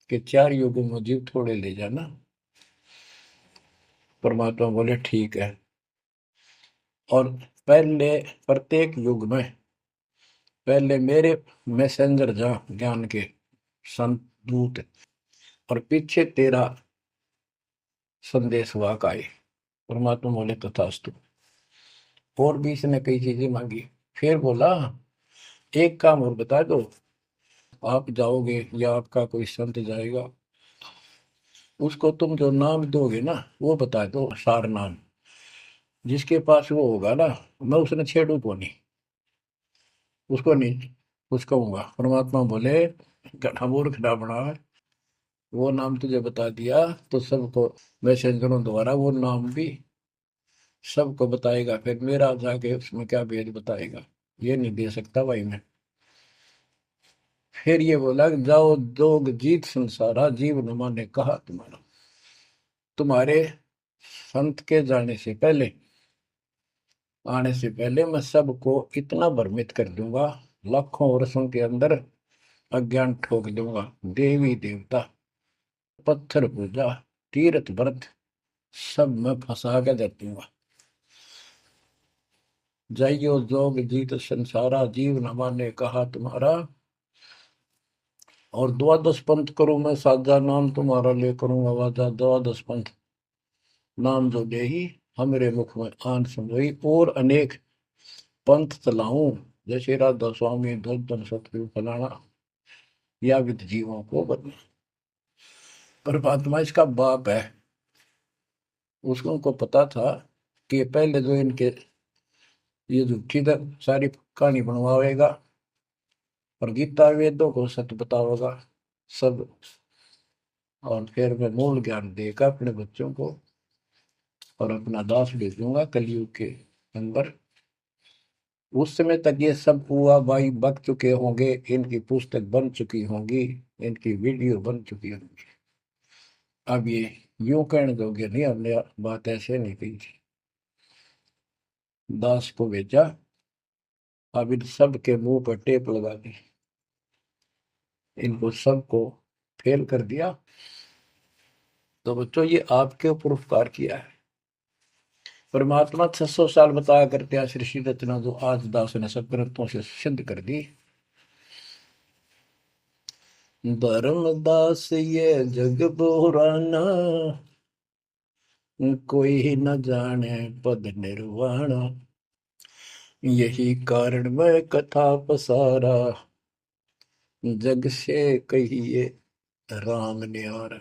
कि 4 युगों में जीव थोड़े ले जाना। परमात्मा बोले ठीक है। और पहले प्रत्येक युग में पहले मेरे मैसेंजर जा ज्ञान के संत दूत, और पीछे तेरा संदेश वाहक आए। परमात्मा बोले तथास्तु। और भी इसने कई चीजें मांगी। फिर बोला एक काम और बता दो, आप जाओगे या आपका कोई संत जाएगा, उसको तुम जो नाम दोगे ना वो बता दो, सार नाम। जिसके पास वो होगा ना, मैं उसने छेड़ू को नहीं, उसको नहीं कुछ कहूंगा। परमात्मा बोले गधा मूर्ख ना बना, वो नाम तुझे बता दिया तो सबको मैसेंजरों द्वारा वो नाम भी सबको बताएगा, फिर मेरा जाके उसमें क्या भेद बताएगा, ये नहीं दे सकता भाई मैं। फिर ये बोला कि जाओ जोग जीत संसारा, जीव न माने कहा तुम्हारा। तुम्हारे संत के जाने से पहले, आने से पहले मैं सबको इतना भ्रमित कर दूंगा, लाखों वर्षों के अंदर अज्ञान ठोक दूंगा। देवी देवता, पत्थर पूजा, तीर्थ व्रत सब मैं फंसा के दे दूंगा। जाइयो जोग जीत संसारा, जीव न माने कहा तुम्हारा। और द्वादश पंथ करूं मैं साजा, नाम तुम्हारा ले करूंगा वाजा। द्वादश पंथ नाम जो दे ही हमरे मुख में आन समोई, और अनेक पंथ चलाऊं, जैसे राधा स्वामी धन सतगुरु फलाना, या विद जीवों को बदला। परमात्मा इसका बाप है। उसको उनको पता था कि पहले जो इनके ये झूठी सारी कहानी बनवाएगा और गीता वेदों को सत्य बताओगा सब, और फिर मैं मूल ज्ञान देगा अपने बच्चों को, और अपना दास भेजूंगा कलयुग के अंदर। उस समय तक ये सब हुआ भाई बक चुके होंगे, इनकी पुस्तक बन चुकी होंगी, इनकी वीडियो बन चुकी होंगी। अब ये यूं कहने दोगे नहीं, हमने बात ऐसे नहीं कही थी। दास को भेजा, अब इन सब के मुंह पर टेप लगा दी, इनको सबको फेल कर दिया। तो बच्चों ये आपके ऊपर उपकार किया है। परमात्मा 600 साल बताया करते हैं सृष्टि रचना, जो आज दास ने सब ग्रंथों से सिद्ध कर दी। धर्मदास ये जग बोराना, कोई न जाने पद निर्वाणा। यही कारण मैं कथा पसारा, जग से कहिए राम न्यारा।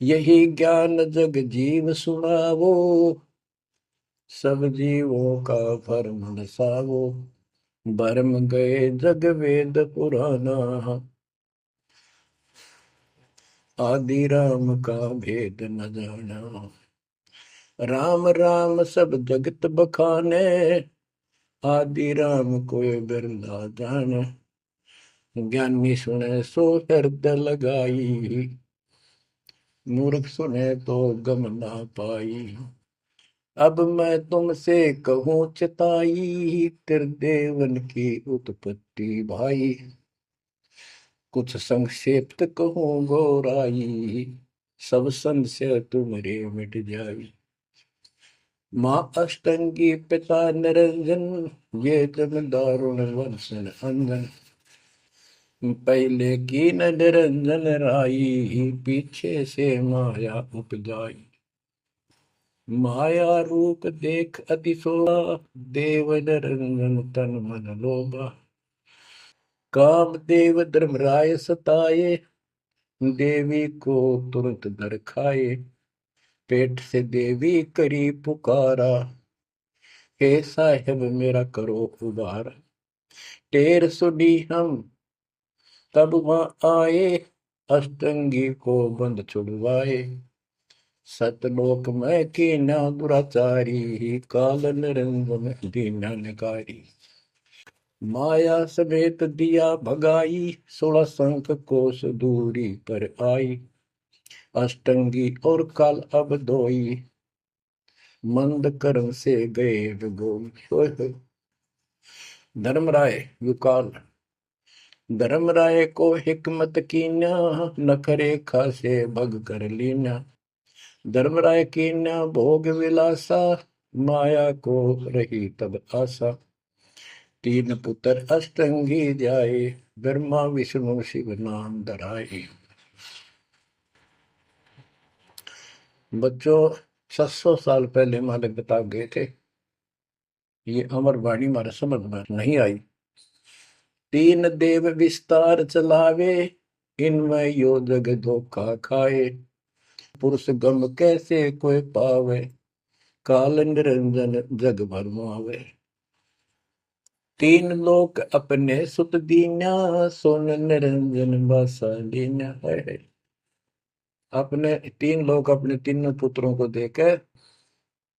यही ज्ञान जग जीव सुनावो, सब जीवों का भरम नसावो। भरम गए जग वेद पुराना, आदि राम का भेद न जाना। राम राम सब जगत बखाने, आदि राम कोई बिरला जाने। ज्ञानी सुने सो हृदय लगाई, मूर्ख सुने तो गम ना पाई। अब मैं तुमसे कहूँ चिताई, त्रिदेवन की उत्पत्ति भाई। कुछ संक्षेप्त कहूँ गौराई, सब संशय तुमरे मिट जाई। माँ अष्टंगी पिता निरंजन, ये जग दारुण वर्षण अंजन। पहले की न निरंजन राई, पीछे से माया उपजाई। माया रूप देख अति शोभा, देव निरंजन तन मन लोभा। काम देव धर्मराय सताए, देवी को तुरंत दर खाए। पेट से देवी करी पुकारा, हे साहेब मेरा करो उबार। टेर सुनी हम तब वहां आए, अष्टंगी को बंद छुड़वाए। सतलोक में कीना दुराचारी, काल निरंजन दीना निकारी। माया समेत दिया भगाई, 16 संख कोस दूरी पर आई। अष्टंगी और काल अब दोई, मंद कर्म से गए विगोल। होय होय। धर्मराय युकाल। धर्मराय को हिकमत कीन्या, नखरे खासे भग कर लीन्या। धर्मराय कीन्या भोग विलासा, माया को रही तब आशा। तीन पुत्र अष्टंगी जाए, ब्रह्मा विष्णु शिव नाम धराए। बच्चों 700 साल पहले हमारे बता गए थे, ये अमर वाणी हमारे समझ में नहीं आई। तीन देव विस्तार चलावे, इनमें यो जग धोखा खाए। पुरुष गम कैसे कोई पावे, काल निरंजन जग भरमावे। तीन लोक अपने सुत दीन्या, सोन निरंजन बासा लीन्या है। अपने तीन लोग अपने तीनों पुत्रों को देकर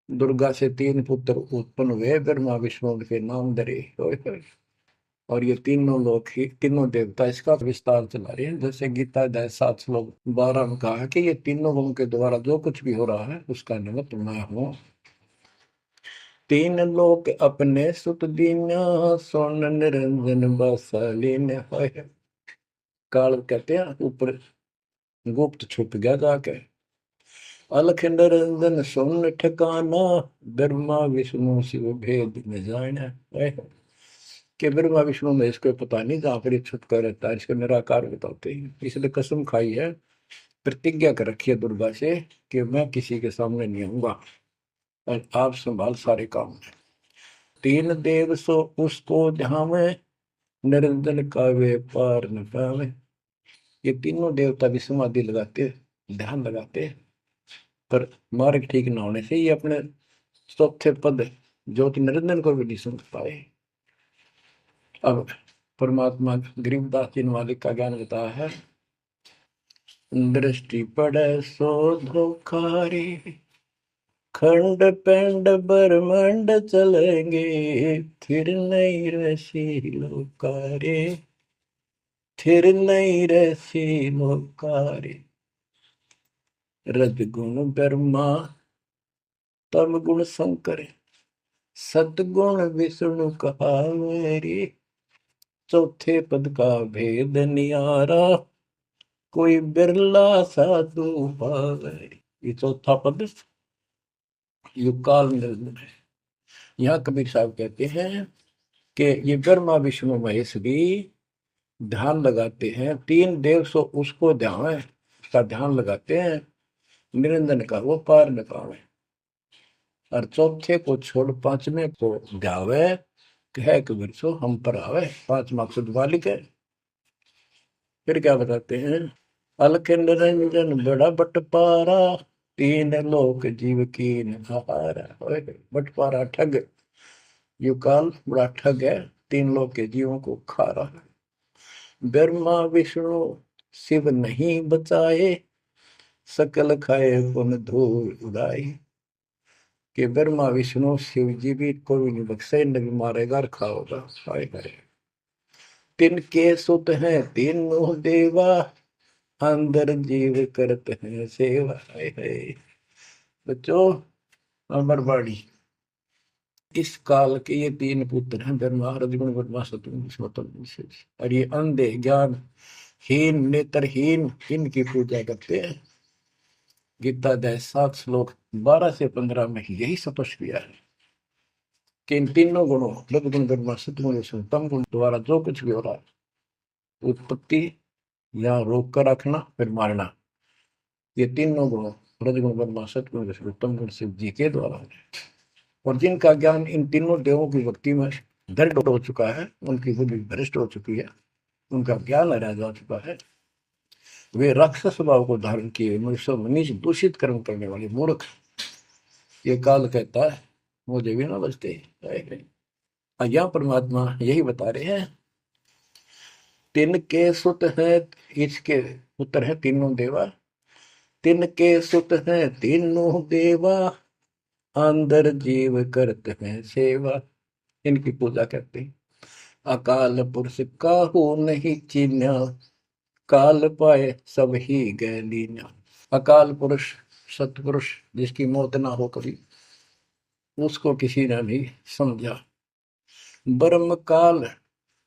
दुर्गा से तीन पुत्र उत्पन्न हुए, ब्रह्मा विष्णु के नाम धरे। और ये तीनों लोग ही तीनों देवता इसका विस्तार चला रहे हैं। जैसे गीता अध्याय 7 श्लोक 12 में कहा है कि ये तीनों लोगों के द्वारा जो कुछ भी हो रहा है उसका निमित्त मैं हूं। तीन लोग अपने सुत दीन्या, सोन निरंजन बसलीन। काल कहते हैं ऊपर गुप्त छुप गया जाके। अलख निरंजन सुन ठिकाना, ब्रह्मा विष्णु शिव भेद न जाना। कि ब्रह्मा विष्णु में इसको पता नहीं, जहां पर छुप कर रहता है इसको निराकार बताते हैं। इसलिए कसम खाई है, प्रतिज्ञा कर रखी है दुर्गा से कि मैं किसी के सामने नहीं आऊंगा और आप संभाल सारे काम। तीन देव सो उसको ध्यावे, निरंजन का वे पार न पावे। ये तीनों देवता भी समाधि लगाते, ध्यान लगाते, पर मार्ग ठीक न होने से ये अपने चौथे पद ज्योति निरंजन को भी नहीं समझ पाए। अब परमात्मा गरीबदास जी मालिक का ज्ञान बताया है। दृष्टि पड़े सो धोखारी, खंड पेंड ब्रह्मांड चलेंगे, फिर नहीं रसी लोकारे, फिर नहीं रसी लोकारे। रजगुण ब्रह्मा तम गुण शंकर, सतगुण विष्णु कहा मेरी। चौथे पद का भेद नियारा, कोई बिरला साधु पावे। ये चौथा पद युगकाल निरंजन है। यहाँ कबीर साहब कहते हैं कि ये ब्रह्मा विष्णु महेश भी ध्यान लगाते हैं। तीन देव सो उसको ध्यान है, उसका ध्यान लगाते हैं, निरंजन का वो पार न पावे। और चौथे को छोड़ पांचवें को ध्यावे, कह कबीर सो हम पर आवे। पांच मकसद वालिक है। फिर क्या बताते हैं, अलख निरंजन बड़ा बटपारा, तीन लोक जीव की नहारा। बटपारा ठग, युकाल बड़ा ठग है, तीन लोक के जीवों को खा रहा है। ब्रह्मा विष्णु शिव नहीं बचाए, सकल खाए पुन धूल उड़ाई। कि ब्रह्मा विष्णु शिव जी भी कोई नहीं बख्शे, न भी मारेगा और खाओगा। हाय हाय। तिनके सुत हैं तीनों देवा, अंदर जीव करते हैं सेवा। हाय हाय। बच्चों अमरवाणी, इस काल के ये तीन पुत्र हैं, ब्रह्मा रजगुण ब्रह्मा सतगुण विष्णु विशेष। और ये अंधे ज्ञान हीन नेत्रहीन इनकी पूजा करते हैं। गीता अध्याय 7 श्लोक 12 से 15 में यही स्पष्ट किया है कि इन तीनों गुणों रजगुण ब्रह्मा सतगुण विष्णु तम गुण द्वारा जो कुछ भी हो रहा है, उत्पत्ति या रोक कर रखना फिर मारना, ये तीनों गुणों रजगुण ब्रह्मा सतगुण विष्णु तम गुण शिव जी के द्वारा है। और जिनका ज्ञान इन तीनों देवों की भक्ति में दृढ़ हो चुका है, उनकी बुद्धि भ्रष्ट हो चुकी है, उनका ज्ञान हरा जा चुका है, वे राक्षस स्वभाव को धारण किए मनुष्य नीच दूषित कर्म करने वाले मूर्ख, ये काल कहता है मुझे भी ना बचते। यहाँ परमात्मा यही बता रहे हैं, तिनके सुत हैं, इसके पुत्र हैं तीनों देवा, तिनके सुत हैं तीनों देवा, अंदर जीव करते हैं सेवा। इनकी पूजा करते हैं। अकाल पुरुष काहू नहीं चीन्या, काल पाए सब ही गए लीन्या। अकाल पुरुष सतपुरुष जिसकी मौत ना हो कभी, उसको किसी ने नहीं समझा। ब्रह्म काल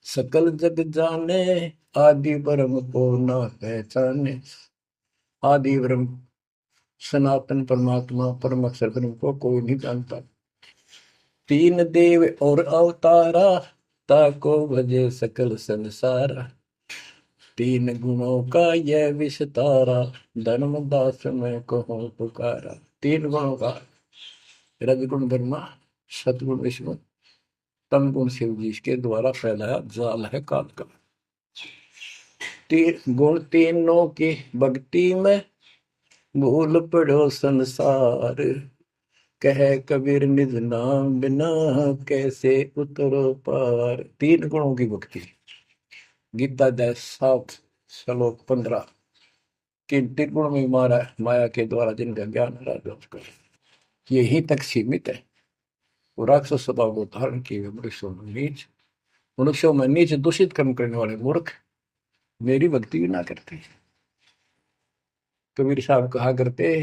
सकल जग जाने, आदि ब्रह्म को न पहचाने। आदि ब्रह्म सनातन परमात्मा परम अक्षर ब्रह्म को कोई नहीं जानता। तीन देव और अवतारा, ताको भजे सकल संसारा। तीन गुणों का यह विस्तारा, धर्मदास में कहूँ पुकारा। तीन गुणों का, रजगुण ब्रह्मा, सतगुण विष्णु, तम गुण शिव जी के द्वारा फैलाया जाल है काल का। तीन गुण तीनों की भक्ति में, भूल पड़ो संसार। कह कबीर निज नाम बिना, कैसे उतरो पार। तीन गुणों की भक्ति, गीता अध्याय 7 श्लोक 15। कि त्रिगुण में मारा माया के द्वारा जिनका ज्ञान राजा उसका यही तक सीमित है। वो राक्षस स्वभाव को धारण किए मनुष्यों में नीच, मनुष्यों में नीच दूषित कर्म करने वाले मूर्ख मेरी भक्ति भी ना करते। कबीर साहब कहा करते,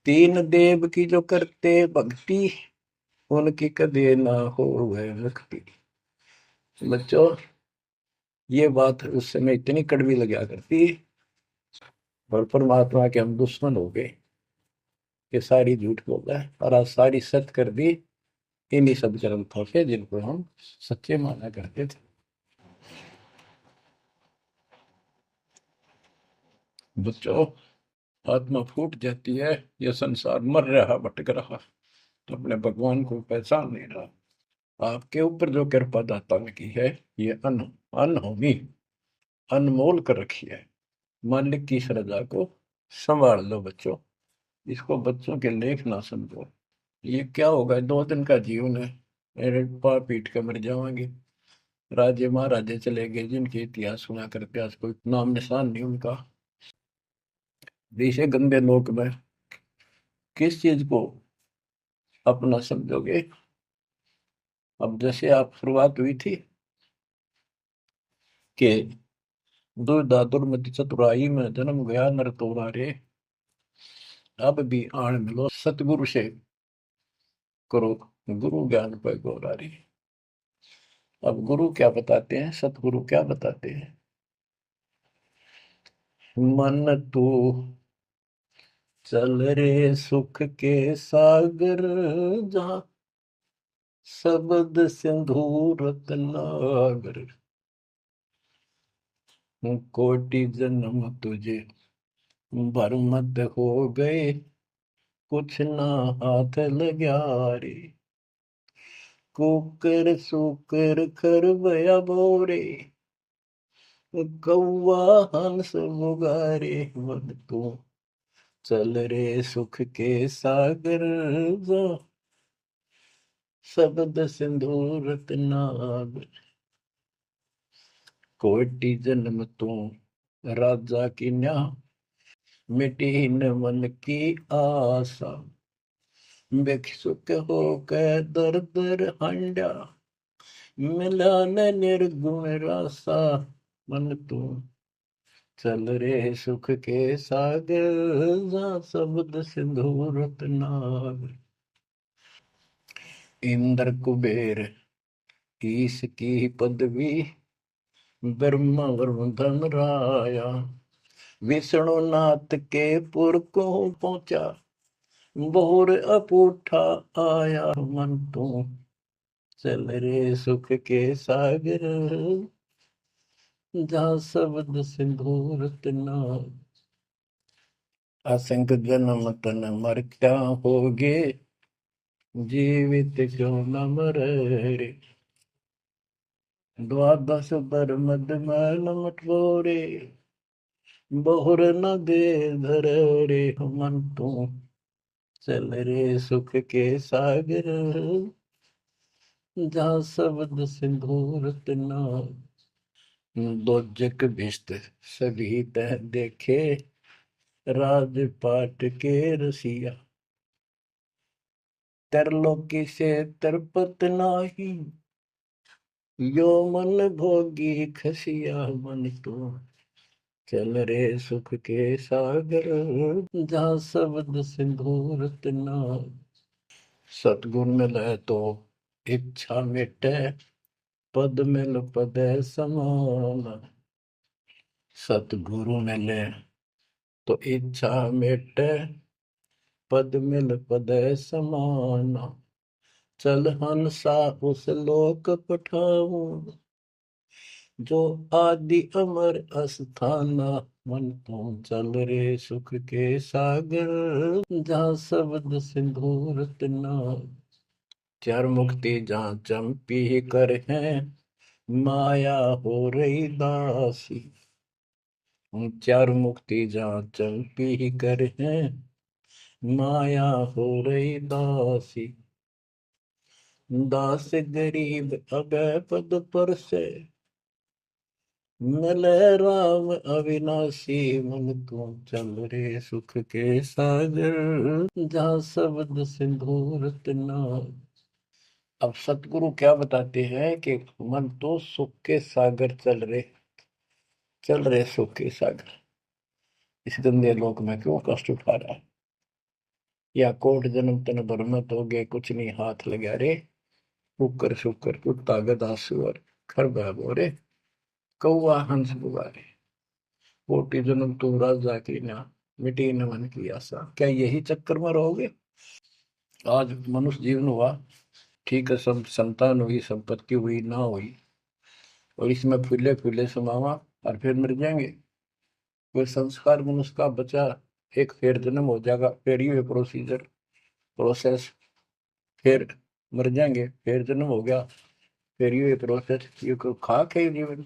तीन देव की जो करते भक्ति, उनकी कदे ना हो वह मुक्ति। बच्चों, ये बात उस समय इतनी कड़वी लगा करती, और परमात्मा के हम दुश्मन हो गए कि सारी झूठ बोल रहा है, और आज सारी सत्य कर दी इन्हीं सब ग्रंथों से जिनको हम सच्चे माना करते थे। बच्चों, आत्मा फूट जाती है, यह संसार मर रहा भटक रहा, तो अपने भगवान को पहचान नहीं रहा। आपके ऊपर जो कृपा दाता ने की है, ये अनहोनी अनमोल कर रखी है। मालिक की श्रद्धा को संभाल लो बच्चों, इसको बच्चों के लेख ना समझो। ये क्या होगा, 2 दिन का जीवन है, मेरे पाप पीट कर मर जाएंगे। राजे महाराजे चले गए जिनके इतिहास सुना करते, आज कोई नाम निशान नहीं उनका। इसे गंदे लोक में किस चीज को अपना समझोगे। अब जैसे आप शुरुआत हुई थी कि दुर्धा दुर्मति चतुराई में जन्म गया नर तोरा रे, अब भी आण मिलो सतगुरु से करो गुरु ज्ञान पर गौरा रे। अब गुरु क्या बताते हैं, सतगुरु क्या बताते हैं। मन तू चल रे सुख के सागर, जहाँ शब्द सिंधु रत्नागर। कोटि जन्म तुझे भरमत हो गए, कुछ ना हाथ लग्या रे। कुकर सुकर खरबया बोरे, कौवा हंस मुगारे। मन तू चल रे सुख के सागर, जा शब्द सिंधु रत्नागर। कोटि जन्म तू राजा की न्या, मिटी न मन की आशा। भिक्षुक होकर दर दर हंडा, मिला न निर्गुण रासा। मन तू चल रे सुख के सागर, जा शब्द सिंधु रत्नागर। इंद्र कुबेर ईश की पदवी, ब्रह्मा वरुण धन राया। विष्णु नाथ के पुर को पहुंचा, बोर अपूठा आया। मन तू चल रे सुख के सागर, जहाँ शब्द सिंधु रत्नागर। असंख्य जन्म तन मर क्या होगे, जीवित क्यों न मरे रे। द्वादश बर मद मैल मटोरे, बहुर न दे धर रे। मन तू चल रे सुख के सागर, जहाँ शब्द सिंधु रत्नागर। दोजक भिष्ट सभी तह देखे, राजपाट के रसिया। तरलोकी से तरपत नाही, यो मन भोगी खसिया। मन तो चल रे सुख के सागर, जहाँ शब्द सिंधु रत्नागर। सतगुण मिले तो इच्छा मिटे, पद मिल पद समान। सतगुरु मिले तो इच्छा मिटे, पद मिल पद समान। चल हंसा उस लोक पठाऊं, जो आदि अमर अस्थाना। मन तो चल रे सुख के सागर, जहाँ शब्द सिंदूर तना। चार मुक्ति जहाँ चंपी कर है, माया हो रही दासी। चार मुक्ति जहाँ चंपी कर है, माया हो रही दासी। दास गरीब अगय पद पर से, मिले राम अविनाशी। मन तू चल रे सुख के सागर, जहाँ शब्द सिंदूर तना। अब सतगुरु क्या बताते हैं कि मन तो सुख के सागर चल रहे सुख के सागर। इस गंदे लोक में क्यों कष्ट उठा रहा है? या कोट जन्म तन भर में तो गए, कुछ नहीं हाथ लगा रे। शुक्र शुक्र कुत्ता गधा सुअर, खरबा बोरे, कौआ हंस बुआरे। कोटि जन्म तू राजा की ना, मिटी न मन की आशा। क्या यही चक्कर में रहोगे? आज मनुष्य जीवन हुआ, ठीक है, सब संतान हुई, संपत्ति हुई ना हुई, और इसमें फूले फूले समावा और फिर मर जाएंगे। कोई संस्कार मनुष्य का बचा, एक फिर जन्म हो जाएगा, फिर ये प्रोसेस, फिर मर जाएंगे, फिर जन्म हो गया, फिर ये प्रोसेस। ये कोई खाक है जीवन?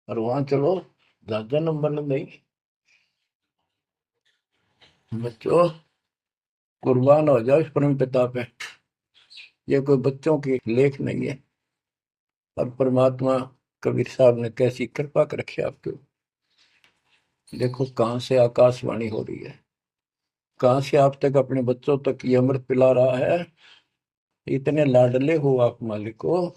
और वहां चलो ज्यादा नंबर नहीं। बच्चों, कुर्बान हो जाओ इस परम पिता पे। ये कोई बच्चों की लेख नहीं है। और परमात्मा कबीर साहब ने कैसी कृपा कर रखी आपके। देखो कहां से आकाशवाणी हो रही है, कहां से आप तक, अपने बच्चों तक ये अमृत पिला रहा है। इतने लाडले हो आप मालिक को,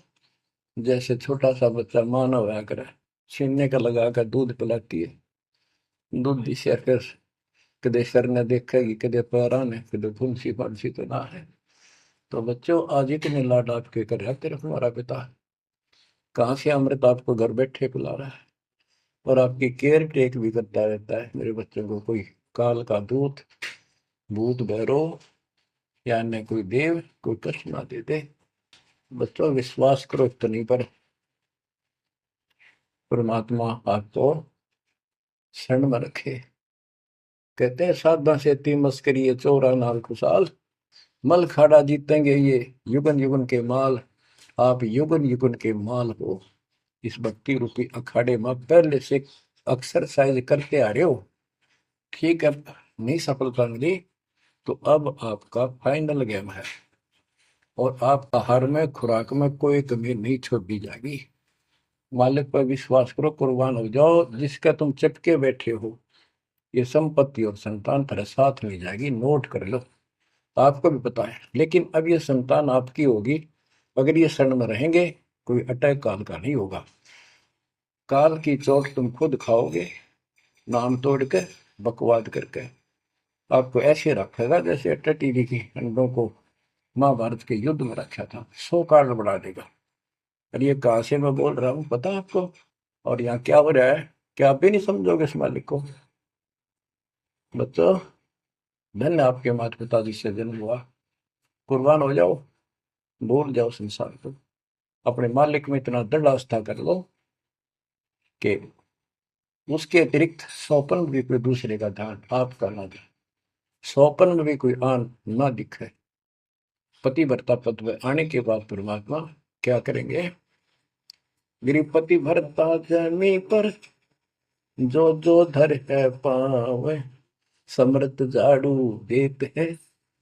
जैसे छोटा सा बच्चा माना हुआ करे, छीनने का लगा कर दूध पिलाती है। दूध दी से कदे सर ने देखेगी, कदे पैरा ने, कदे फुंसी फांसी तो ना है। तो बच्चों, आज इतने लाड आपके कर रहा तेरा हमारा पिता। कहाँ से अमृत आपको घर बैठे पिला रहा है, और आपकी केयर टेक भी करता रहता है मेरे बच्चों को। कोई काल का दूत, भूत भैरव या अन्य कोई देव कोई कष्ट ना दे दे। बच्चों, विश्वास करो इतनी पर, परमात्मा आपको शरण में रखे। कहते हैं साधा से ती मस्करी है, चोरा नाल खुशाल। मल खाड़ा जीतेंगे ये युगन युगन के माल। आप युगन युगन के माल हो। इस भक्ति रूपी अखाड़े में पहले से एक्सरसाइज करते आ रहे हो, ठीक है। नहीं सफलता मिली तो अब आपका फाइनल गेम है, और आप आहार में खुराक में कोई कमी नहीं छोड़ी जाएगी। मालिक पर विश्वास करो, कुर्बान हो जाओ। जिसका तुम चटके बैठे हो, ये संपत्ति और संतान तेरे साथ मिल जाएगी, नोट कर लो। आपको भी पता है, लेकिन अब ये संतान आपकी होगी अगर ये शरण में रहेंगे। कोई अटैक काल का नहीं होगा। काल की चोट तुम खुद खाओगे, नाम तोड़ के, बकवाद करके। आपको ऐसे रखेगा जैसे टटीरी की अंडों को महाभारत के युद्ध में रखा था, 100 कार्ड बढ़ा देगा। और ये कहां से मैं बोल रहा हूँ पता है आपको? और यहाँ क्या हो रहा है, क्या आप भी नहीं समझोगे इस मालिक को? बच्चों, धन्य आपके माता पिता जिससे जन्म हुआ। कुर्बान हो जाओ, भूल जाओ संसार को। अपने मालिक में इतना दृढ़ आस्था कर लो कि उसके अतिरिक्त सौपन में भी कोई दूसरे का ध्यान आपका ना दे, सौपन में भी कोई आन ना दिखे। पतिव्रता पद में आने के बाद परमात्मा क्या करेंगे? गिरिपति भरता जमी पर, जो जो धर है पावे। समृत झाड़ू देते हैं,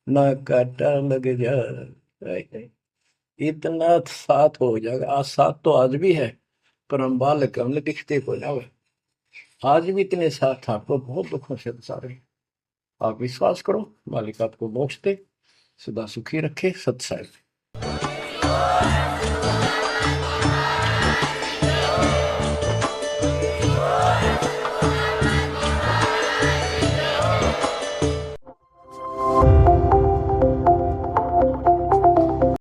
ना काटा लग जाए। इतना साथ हो जाएगा। आज साथ तो आज भी है, पर हम बालक हमने दिखते को जावे। आज भी इतने साथ आपको बहुत दुखों से सारे। आप विश्वास करो, मालिक आपको मोक्ष दे, सदा सुखी रखे। सत्संग